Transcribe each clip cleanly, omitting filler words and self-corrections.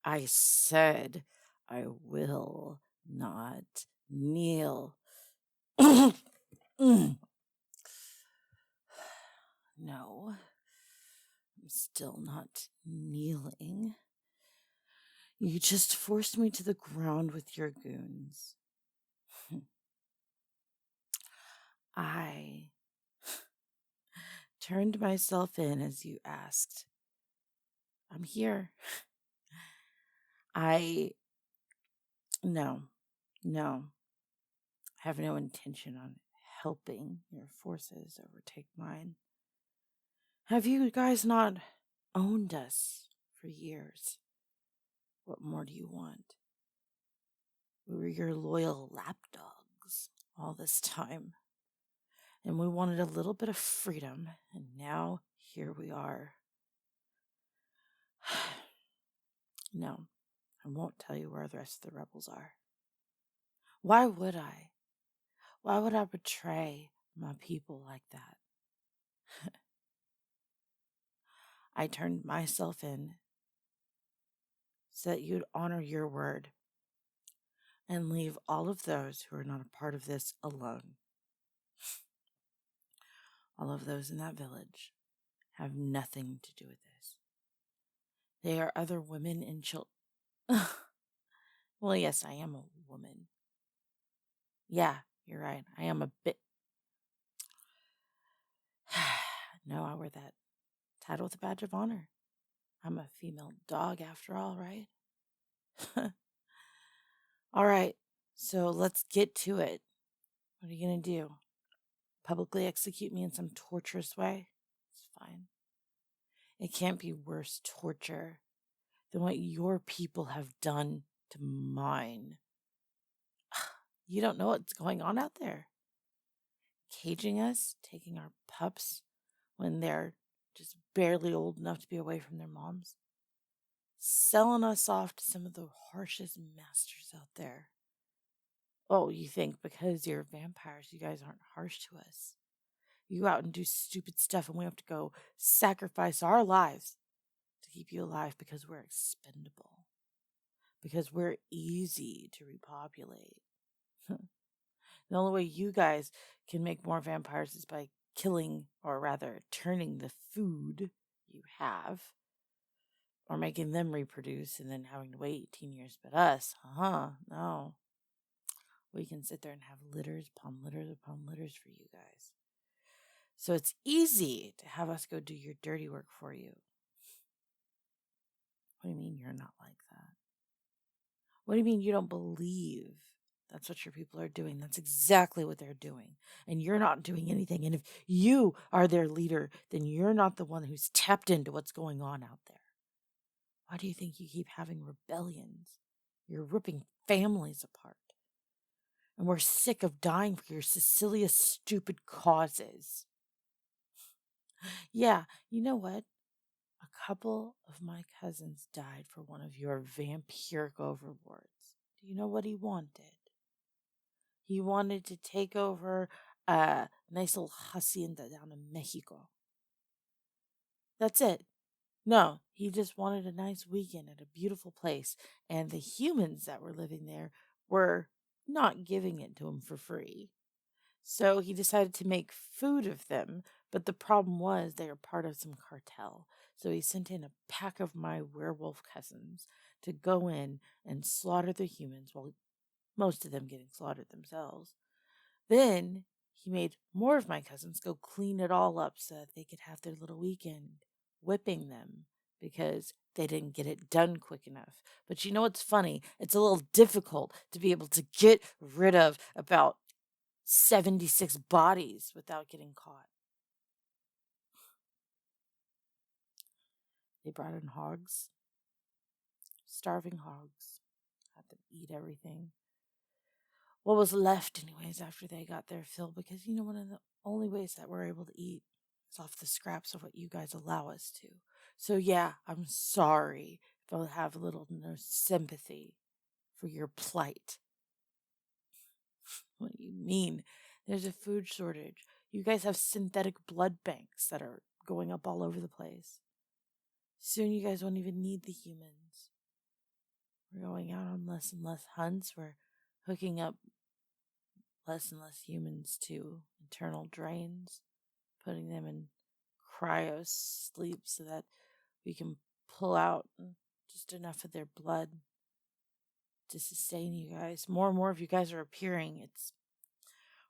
I said I will not kneel. Mm. No, I'm still not kneeling. You just forced me to the ground with your goons. I turned myself in as you asked. I'm here. I, no, no, I have no intention on helping your forces overtake mine. Have you guys not owned us for years? What more do you want? We were your loyal lapdogs all this time, and we wanted a little bit of freedom, and now here we are. No, I won't tell you where the rest of the rebels are. Why would I? Why would I betray my people like that? I turned myself in so that you'd honor your word and leave all of those who are not a part of this alone. All of those in that village have nothing to do with this. They are other women and children. Well, yes, I am a woman. Yeah, you're right. I am a bit. No, I wear that title with a badge of honor. I'm a female dog after all, right? All right, so let's get to it. What are you going to do? Publicly execute me in some torturous way? It's fine. It can't be worse torture than what your people have done to mine. You don't know what's going on out there. Caging us, taking our pups when they're just barely old enough to be away from their moms, selling us off to some of the harshest masters out there. Oh, you think because you're vampires, you guys aren't harsh to us. You go out and do stupid stuff, and we have to go sacrifice our lives to keep you alive because we're expendable, because we're easy to repopulate. The only way you guys can make more vampires is by killing, or rather, turning the food you have, or making them reproduce and then having to wait 18 years. But us, no. We can sit there and have litters upon litters upon litters for you guys. So it's easy to have us go do your dirty work for you. What do you mean you're not like that? What do you mean you don't believe that's what your people are doing? That's exactly what they're doing. And you're not doing anything. And if you are their leader, then you're not the one who's tapped into what's going on out there. Why do you think you keep having rebellions? You're ripping families apart. And we're sick of dying for your Cecilia's stupid causes. Yeah, you know what? A couple of my cousins died for one of your vampiric overlords. Do you know what he wanted? He wanted to take over a nice little hacienda down in Mexico. That's it. No, he just wanted a nice weekend at a beautiful place. And the humans that were living there were not giving it to him for free. So he decided to make food of them. But the problem was they were part of some cartel. So he sent in a pack of my werewolf cousins to go in and slaughter the humans, while most of them getting slaughtered themselves. Then he made more of my cousins go clean it all up so that they could have their little weekend, whipping them because they didn't get it done quick enough. But you know what's funny? It's a little difficult to be able to get rid of about 76 bodies without getting caught. They brought in hogs, starving hogs, had them eat everything. What was left, anyways, after they got their fill, because you know, one of the only ways that we're able to eat is off the scraps of what you guys allow us to. So, yeah, I'm sorry if I have a little no sympathy for your plight. What do you mean? There's a food shortage. You guys have synthetic blood banks that are going up all over the place. Soon you guys won't even need the humans. We're going out on less and less hunts. We're hooking up less and less humans to internal drains, putting them in cryo sleep so that we can pull out just enough of their blood to sustain you guys. More and more of you guys are appearing.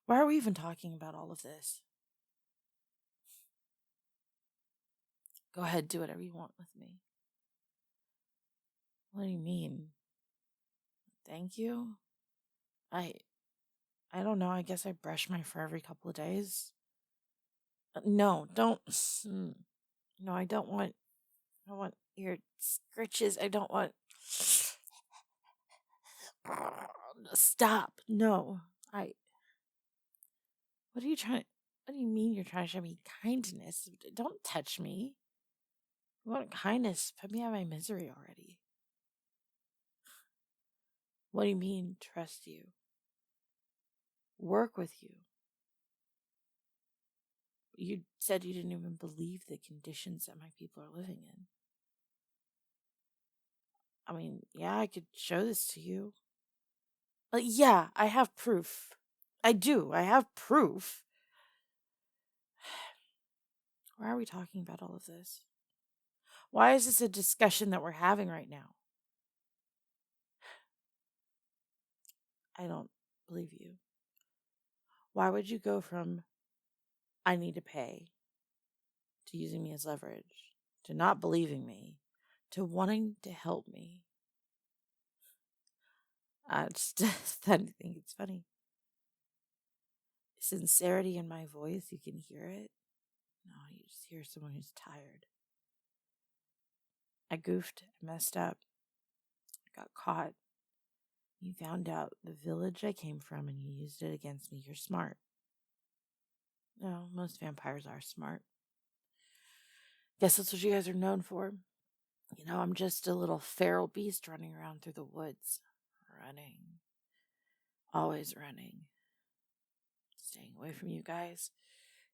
Why are we even talking about all of this? Go ahead, do whatever you want with me. What do you mean? Thank you? I don't know. I guess I brush my fur every couple of days. No, don't. No, I don't want ear scritches. I don't want. Stop. No. What are you trying? What do you mean you're trying to show me kindness? Don't touch me. You want kindness? Put me out of my misery already. What do you mean, trust you? Work with you. You said you didn't even believe the conditions that my people are living in. I mean, yeah, I could show this to you. Yeah, I have proof. I do. I have proof. Why are we talking about all of this? Why is this a discussion that we're having right now? I don't believe you. Why would you go from I need to pay to using me as leverage to not believing me to wanting to help me? I just think it's funny. Sincerity in my voice, you can hear it. No, you just hear someone who's tired. I goofed, I messed up, I got caught. You found out the village I came from and you used it against me. You're smart. No, most vampires are smart. Guess that's what you guys are known for. You know, I'm just a little feral beast running around through the woods. Running. Always running. Staying away from you guys.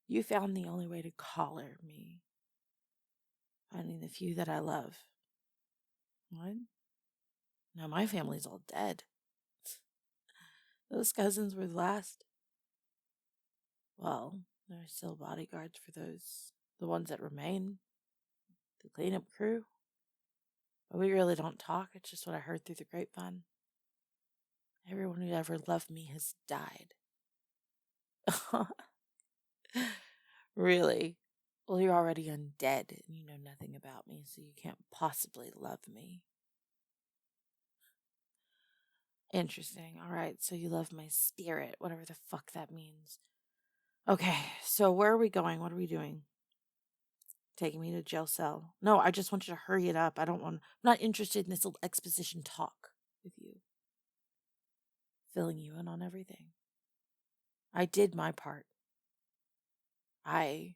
You found the only way to collar me. Finding the few that I love. What? No, my family's all dead. Those cousins were the last. Well, there are still bodyguards for the ones that remain. The cleanup crew. But we really don't talk. It's just what I heard through the grapevine. Everyone who ever loved me has died. Really? Well, you're already undead and you know nothing about me, so you can't possibly love me. Interesting. All right, so you love my spirit, whatever the fuck that means. Okay, so where are we going? What are we doing? Taking me to jail cell? No, I just want you to hurry it up. I'm not interested in this little exposition talk with you. Filling you in on everything. I did my part. I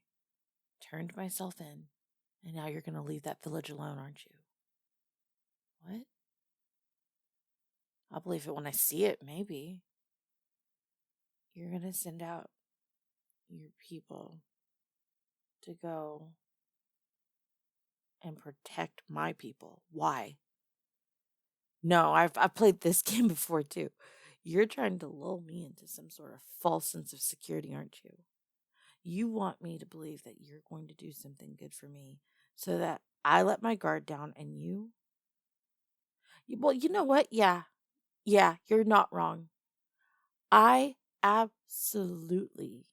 turned myself in, and now you're going to leave that village alone, aren't you? What? I'll believe it when I see it, maybe. You're going to send out your people to go and protect my people. Why? No, I've played this game before too. You're trying to lull me into some sort of false sense of security, aren't you? You want me to believe that you're going to do something good for me so that I let my guard down and well, you know what? Yeah, you're not wrong. I absolutely,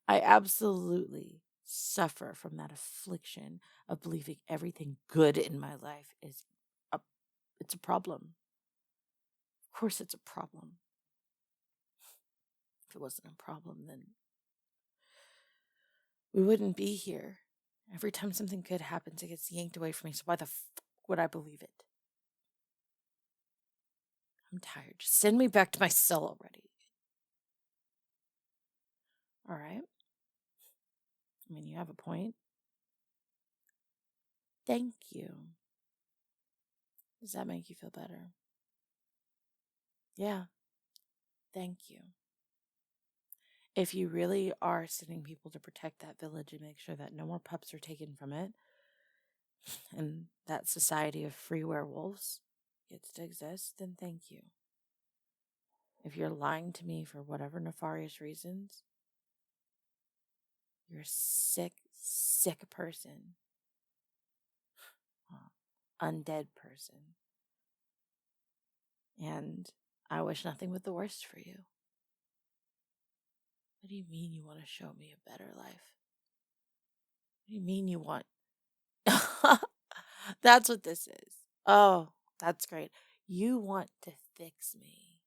I absolutely suffer from that affliction of believing everything good in my life it's a problem. Of course it's a problem. If it wasn't a problem, then we wouldn't be here. Every time something good happens, it gets yanked away from me, so why the fuck would I believe it? I'm tired. Just send me back to my cell already. All right. I mean, you have a point. Thank you. Does that make you feel better? Yeah. Thank you. If you really are sending people to protect that village and make sure that no more pups are taken from it, and that society of free werewolves gets to exist, then thank you. If you're lying to me for whatever nefarious reasons, you're a sick, sick person. Undead person. And I wish nothing but the worst for you. What do you mean you want to show me a better life? What do you mean you want? That's what this is. Oh, that's great. You want to fix me.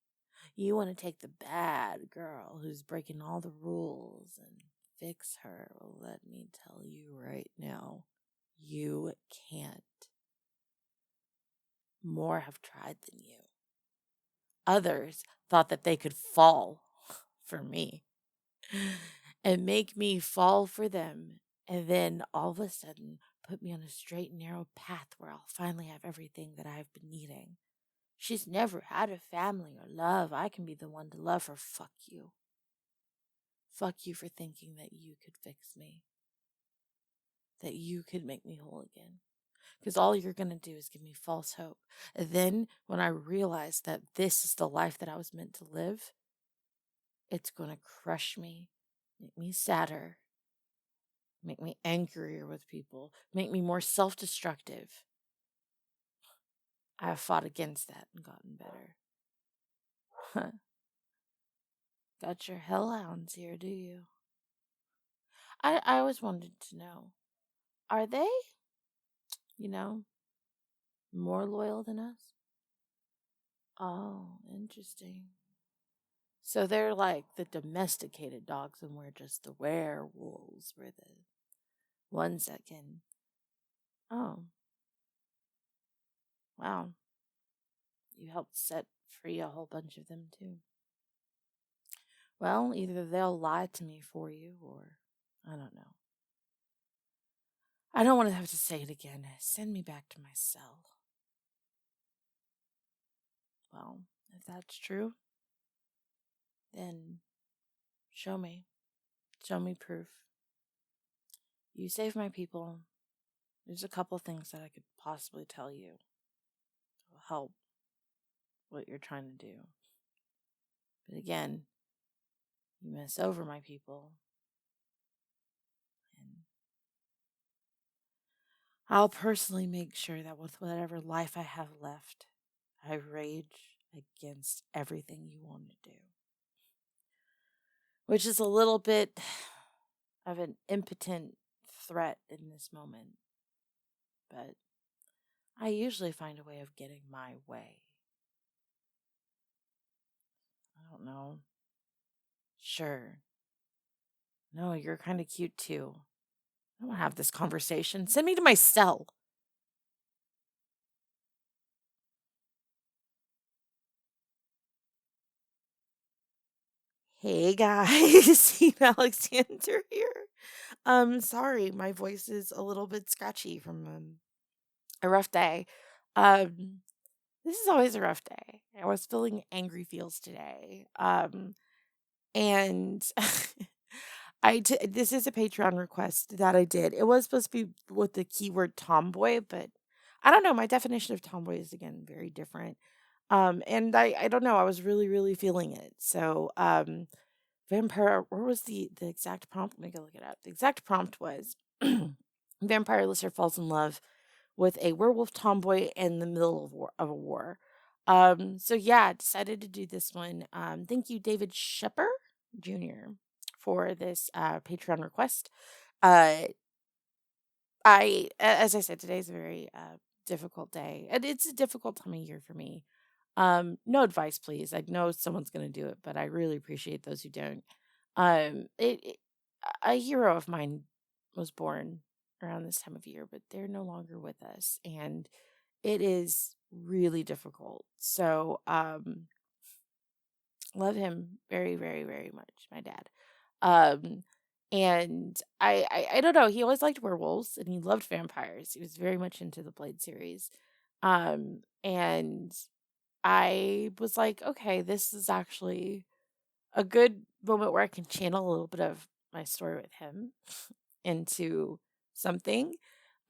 You want to take the bad girl who's breaking all the rules and fix her. Well, let me tell you right now, you can't. More have tried than you. Others thought that they could fall for me and make me fall for them, and then all of a sudden put me on a straight and narrow path where I'll finally have everything that I've been needing. She's never had a family or love. I can be the one to love her. Fuck you. Fuck you for thinking that you could fix me, that you could make me whole again. Because all you're going to do is give me false hope. And then when I realize that this is the life that I was meant to live, it's going to crush me, make me sadder, make me angrier with people, make me more self-destructive. I have fought against that and gotten better. Got your hellhounds here, do you? I always wanted to know, are they, more loyal than us? Oh, interesting. So they're like the domesticated dogs, and we're just the werewolves. We're the ones that can. Oh, wow. You helped set free a whole bunch of them, too. Well, either they'll lie to me for you, or I don't know. I don't want to have to say it again. Send me back to my cell. Well, if that's true, then show me. Show me proof. You save my people. There's a couple things that I could possibly tell you to help what you're trying to do. But again, you mess over my people, and I'll personally make sure that with whatever life I have left, I rage against everything you want to do. Which is a little bit of an impotent threat in this moment. But I usually find a way of getting my way. I don't know. Sure. No, you're kind of cute too. I don't want to have this conversation. Send me to my cell. Hey guys, Team Alexander here. Sorry, my voice is a little bit scratchy from a rough day. Um, this is always a rough day. I was feeling angry feels today. And this is a Patreon request that I did. It was supposed to be with the keyword tomboy, but I don't know. My definition of tomboy is again very different. And I don't know. I was really, really feeling it. So, vampire. Where was the exact prompt? Let me go look it up. The exact prompt was vampire listener falls in love with a werewolf tomboy in the middle of a war. So yeah, I decided to do this one. Thank you, David Shepper Jr. for this Patreon request. Uh, as I said, today's a very difficult day, and it's a difficult time of year for me. No advice, please. I know someone's going to do it, but I really appreciate those who don't. A hero of mine was born around this time of year, but they're no longer with us, and it is really difficult. So, love him very, very, very much, my dad. Um, and I don't know. He always liked werewolves, and he loved vampires. He was very much into the Blade series. And I was like, okay, this is actually a good moment where I can channel a little bit of my story with him into something.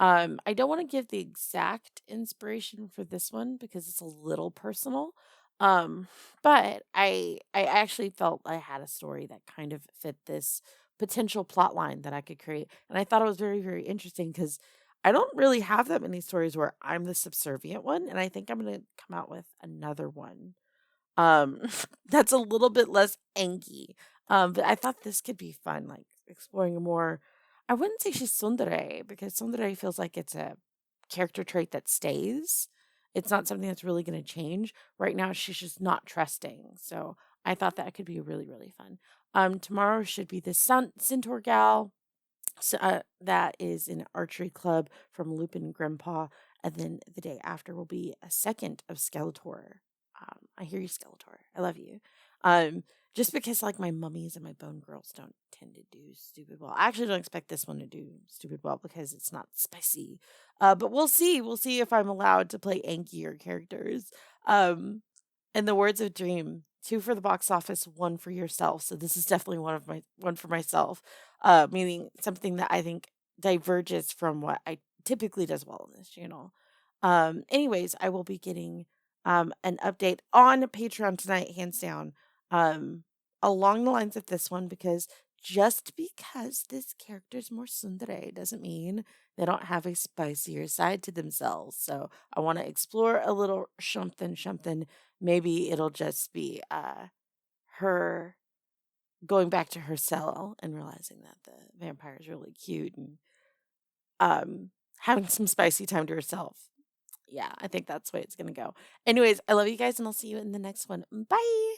I don't want to give the exact inspiration for this one because it's a little personal. Um, but I actually felt I had a story that kind of fit this potential plot line that I could create. And I thought it was very, very interesting because I don't really have that many stories where I'm the subservient one. And I think I'm gonna come out with another one um, that's a little bit less anky. But I thought this could be fun, like exploring a more I wouldn't say she's tsundere because tsundere feels like it's a character trait that stays. It's not something that's really going to change. Right now, she's just not trusting. So I thought that could be really, really fun. Tomorrow should be the Centaur gal. So, that is an archery club from Lupin Grimpaw, and then the day after will be a second of Skeletor. I hear you, Skeletor. I love you. Um, just because like my mummies and my bone girls don't tend to do stupid well. I actually don't expect this one to do stupid well because it's not spicy. But we'll see. We'll see if I'm allowed to play ankier characters. Um, in the words of Dream, two for the box office, one for yourself. So this is definitely one for myself. Meaning something that I think diverges from what I typically does well on this channel. Anyways, I will be getting an update on Patreon tonight, hands down, um, along the lines of this one, because just because this character is more tsundere doesn't mean they don't have a spicier side to themselves. So I want to explore a little something. Maybe it'll just be her going back to her cell and realizing that the vampire is really cute and having some spicy time to herself. Yeah, I think that's the way it's gonna go. Anyways, I love you guys and I'll see you in the next one. Bye.